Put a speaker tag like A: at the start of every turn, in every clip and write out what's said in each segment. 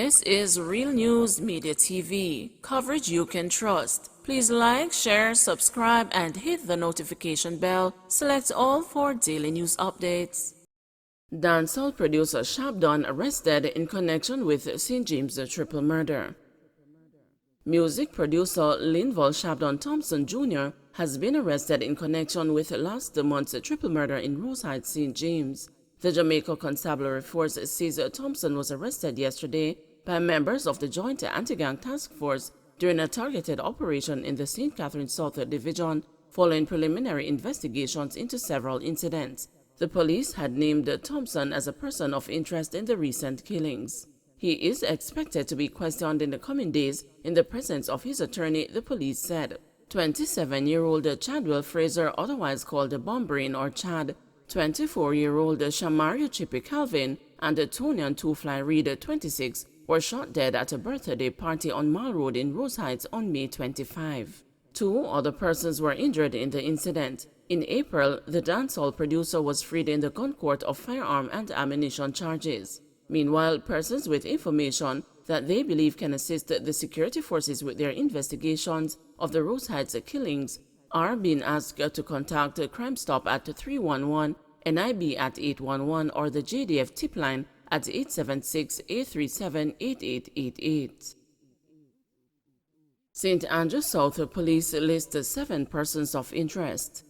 A: This is Real News Media TV, coverage you can trust. Please like, share, subscribe, and hit the notification bell. Select all for daily news updates. Dancehall producer Shabdon arrested in connection with St. James' triple murder. Music producer Linval Shabdon Thompson Jr. has been arrested in connection with last month's triple murder in Rose Heights, St. James. The Jamaica Constabulary Force says Thompson was arrested yesterday by members of the Joint Anti-Gang Task Force during a targeted operation in the St. Catherine South Division following preliminary investigations into several incidents. The police had named Thompson as a person of interest in the recent killings. He is expected to be questioned in the coming days in the presence of his attorney, the police said. 27-year-old Chadwell Fraser, otherwise called Bombrain or Chad, 24-year-old Shamaria Chippy Calvin, and Tonian Two-Fly Reed, 26, were shot dead at a birthday party on Mall Road in Rose Heights on May 25. Two other persons were injured in the incident. In April, the dancehall producer was freed in the gun court of firearm and ammunition charges. Meanwhile, persons with information that they believe can assist the security forces with their investigations of the Rose Heights killings are being asked to contact Crime Stop at 311, NIB at 811, or the JDF tip line at 876-837-8888. St. Andrew South Police lists 7 persons of interest.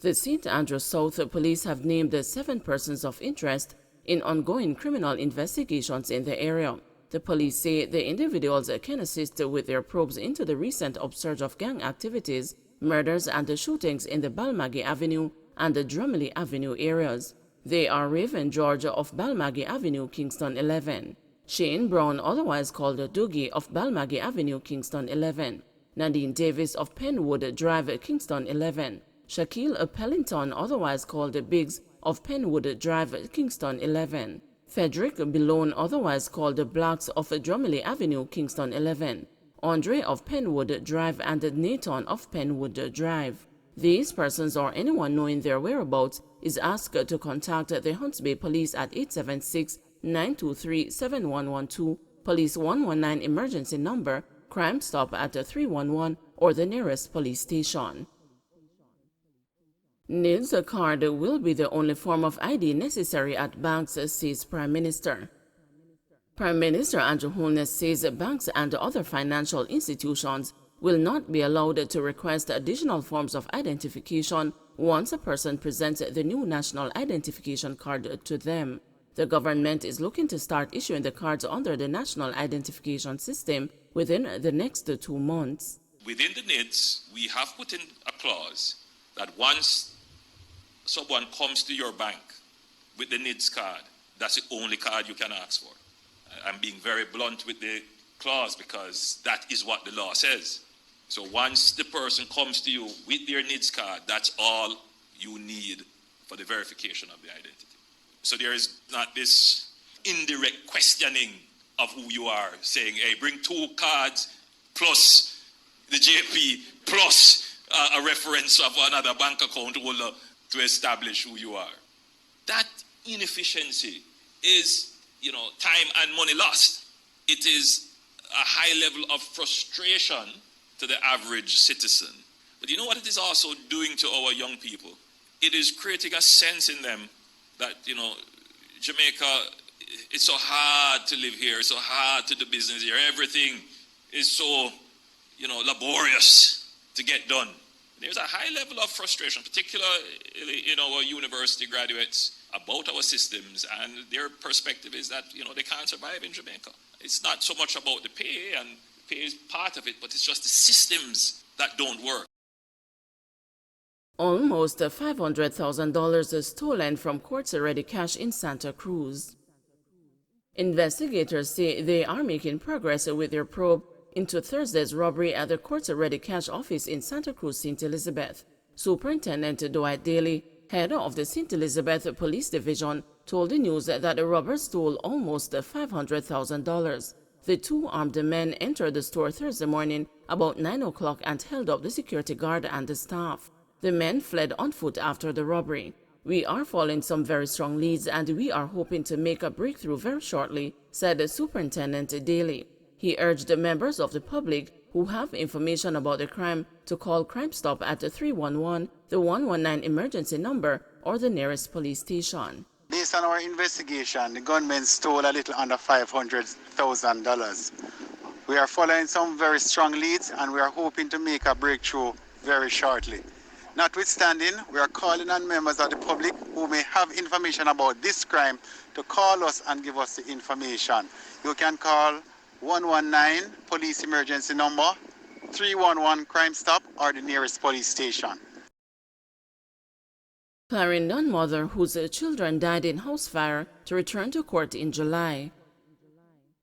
A: The St. Andrew South Police have named 7 persons of interest in ongoing criminal investigations in the area. The police say the individuals can assist with their probes into the recent upsurge of gang activities, murders, and the shootings in the Balmaggie Avenue and the Drumley Avenue areas. They are Raven George of Balmaggie Avenue, Kingston 11, Shane Brown, otherwise called Doogie, of Balmaggie Avenue, Kingston 11, Nadine Davis of Penwood Drive, Kingston 11, Shaquille Pellington, otherwise called Biggs, of Penwood Drive, Kingston 11, Frederick Bilone, otherwise called Blacks, of Drumley Avenue, Kingston 11, Andre of Penwood Drive, and Nathan of Penwood Drive. These persons or anyone knowing their whereabouts is asked to contact the Hunts Bay Police at 876-923-7112, Police 119 emergency number, Crime Stop at 311, or the nearest police station. NIDS card will be the only form of ID necessary at banks, says Prime Minister. Prime Minister Andrew Holness says banks and other financial institutions will not be allowed to request additional forms of identification once a person presents the new national identification card to them. The government is looking to start issuing the cards under the national identification system within the next 2 months.
B: Within the NIDS, we have put in a clause that once someone comes to your bank with the NIDS card, that's the only card you can ask for. I'm being very blunt with the clause because that is what the law says. So once the person comes to you with their NIDS card, that's all you need for the verification of the identity. So there is not this indirect questioning of who you are, saying, hey, bring 2 cards plus the JP plus a reference of another bank account holder to establish who you are. That inefficiency is, time and money lost. It is a high level of frustration to the average citizen. But you know what it is also doing to our young people? It is creating a sense in them that, Jamaica, it's so hard to live here, it's so hard to do business here, everything is so, laborious to get done. There's a high level of frustration, particularly in our university graduates, about our systems, and their perspective is that, they can't survive in Jamaica. It's not so much about the pay, and pay is part of it, but it's just the systems that don't work.
A: Almost $500,000 is stolen from courts-ready cash in Santa Cruz. Investigators say they are making progress with their probe into Thursday's robbery at the courts-ready cash office in Santa Cruz, St. Elizabeth. Superintendent Dwight Daly, head of the St. Elizabeth Police Division, told the news that the robbers stole almost $500,000. The 2 armed men entered the store Thursday morning about 9 o'clock and held up the security guard and the staff. The men fled on foot after the robbery. "We are following some very strong leads and we are hoping to make a breakthrough very shortly," said Superintendent Daly. He urged the members of the public who have information about the crime to call Crime Stop at 311, the 119 emergency number, or the nearest police station.
C: Based on our investigation, the gunmen stole a little under $500,000. We are following some very strong leads and we are hoping to make a breakthrough very shortly. Notwithstanding, we are calling on members of the public who may have information about this crime to call us and give us the information. You can call 119 police emergency number, 311 Crime Stop, or the nearest police station.
A: Clarendon mother whose children died in house fire to return to court in July.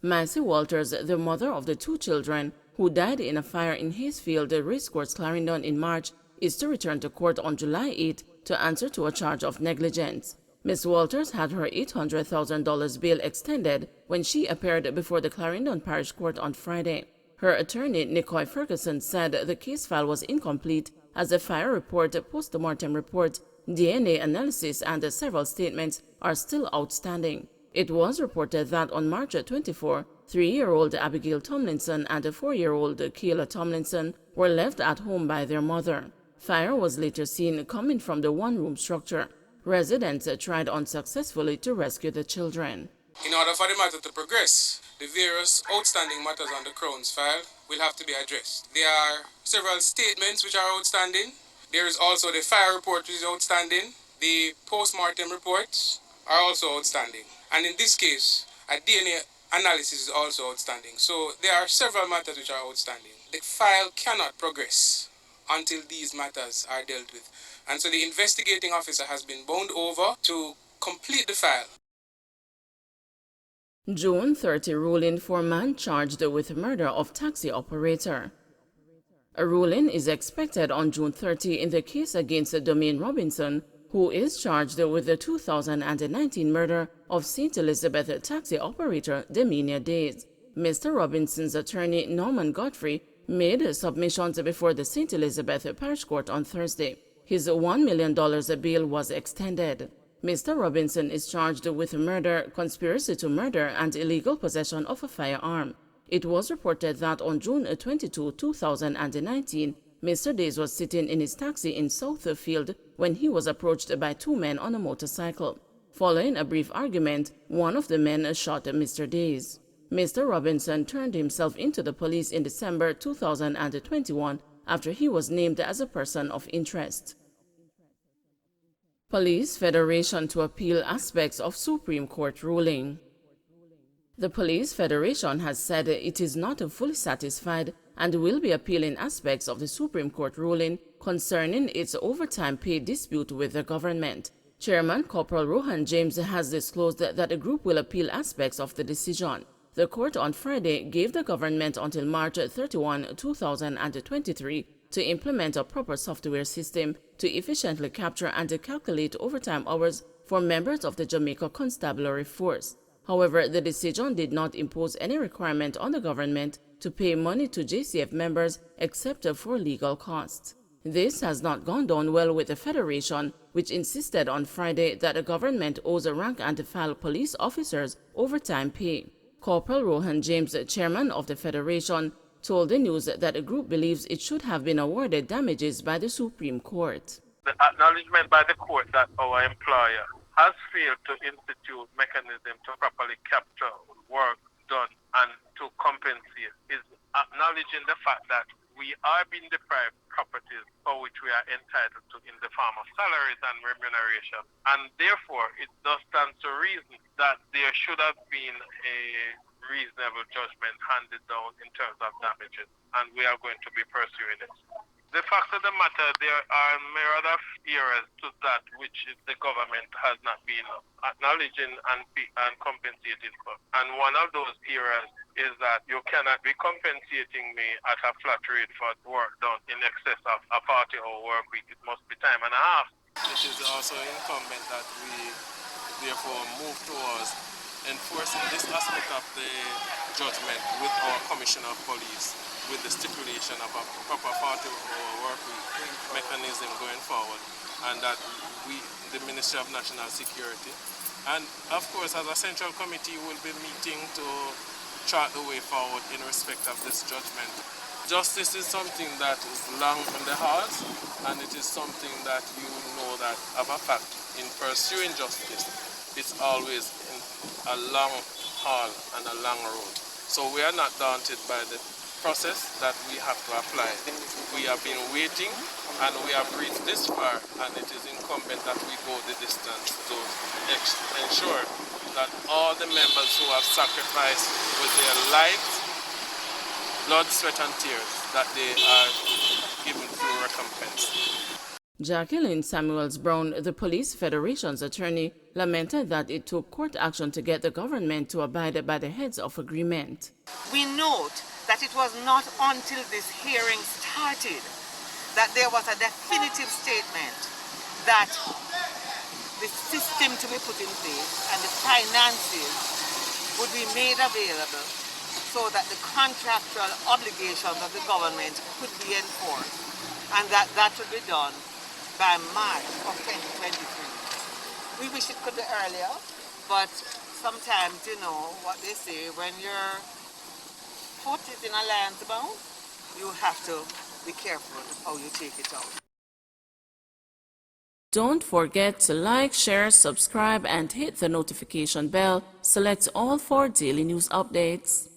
A: Massey Walters, the mother of the two children who died in a fire in Hayesfield Racecourse, Clarendon in March, is to return to court on July 8 to answer to a charge of negligence. Ms. Walters had her $800,000 bail extended when she appeared before the Clarendon Parish Court on Friday. Her attorney, Nicoy Ferguson, said the case file was incomplete as the fire report, post-mortem report, DNA analysis, and several statements are still outstanding. It was reported that on March 24, 3-year-old Abigail Tomlinson and 4-year-old Kayla Tomlinson were left at home by their mother. Fire was later seen coming from the one-room structure. Residents tried unsuccessfully to rescue the children.
D: In order for the matter to progress, the various outstanding matters on the Crown's file will have to be addressed. There are several statements which are outstanding. There is also the fire report which is outstanding. The post-mortem reports are also outstanding. And in this case, a DNA analysis is also outstanding. So there are several matters which are outstanding. The file cannot progress until these matters are dealt with. And so the investigating officer has been bound over to complete the file.
A: June 30 ruling for man charged with murder of taxi operator. A ruling is expected on June 30 in the case against Domain Robinson, who is charged with the 2019 murder of St. Elizabeth taxi operator Deminia Days. Mr. Robinson's attorney Norman Godfrey made submissions before the St. Elizabeth Parish Court on Thursday. His $1 million bail was extended. Mr. Robinson is charged with murder, conspiracy to murder, and illegal possession of a firearm. It was reported that on June 22, 2019, Mr. Days was sitting in his taxi in Southfield when he was approached by two men on a motorcycle. Following a brief argument, one of the men shot Mr. Days. Mr. Robinson turned himself into the police in December 2021 after he was named as a person of interest. Police Federation to appeal aspects of Supreme Court ruling. The Police Federation has said it is not fully satisfied and will be appealing aspects of the Supreme Court ruling concerning its overtime pay dispute with the government. Chairman Corporal Rohan James has disclosed that the group will appeal aspects of the decision. The court on Friday gave the government until March 31, 2023 to implement a proper software system to efficiently capture and calculate overtime hours for members of the Jamaica Constabulary Force. However, the decision did not impose any requirement on the government to pay money to JCF members except for legal costs. This has not gone down well with the Federation, which insisted on Friday that the government owes rank-and-file police officers overtime pay. Corporal Rohan James, chairman of the Federation, told the news that the group believes it should have been awarded damages by the Supreme Court.
E: The acknowledgement by the court that our employer has failed to institute mechanism to properly capture work done and to compensate is acknowledging the fact that we are being deprived properties for which we are entitled to in the form of salaries and remuneration. And therefore, it does stand to reason that there should have been a reasonable judgment handed down in terms of damages, and we are going to be pursuing it. The fact of the matter, there are myriad of areas to that which the government has not been acknowledging and compensating for. And one of those areas is that you cannot be compensating me at a flat rate for work done in excess of a 40-hour work week. It must be time and a half.
F: It is also incumbent that we therefore move towards
D: enforcing this aspect of the judgment with our Commissioner of Police, with the stipulation of a proper 40-hour work week mechanism going forward, and that we, the Ministry of National Security, and of course as a central committee will be meeting to chart the way forward in respect of this judgment. Justice is something that is long in the heart, and it is something that you know that of a fact in pursuing justice, it's always a long haul and a long road. So we are not daunted by the process that we have to apply. We have been waiting and we have reached this far, and it is incumbent that we go the distance to ensure that all the members who have sacrificed with their lives, blood, sweat and tears, that they are given full recompense.
A: Jacqueline Samuels Brown, the Police Federation's attorney, lamented that it took court action to get the government to abide by the heads of agreement.
F: We note that it was not until this hearing started that there was a definitive statement that the system to be put in place and the finances would be made available so that the contractual obligations of the government could be enforced, and that would be done by March of 2023. We wish it could be earlier, but sometimes, you know what they say, when your foot is in a lion's mouth, you have to be careful how you take it out.
A: Don't forget to like, share, subscribe, and hit the notification bell. Select all for daily news updates.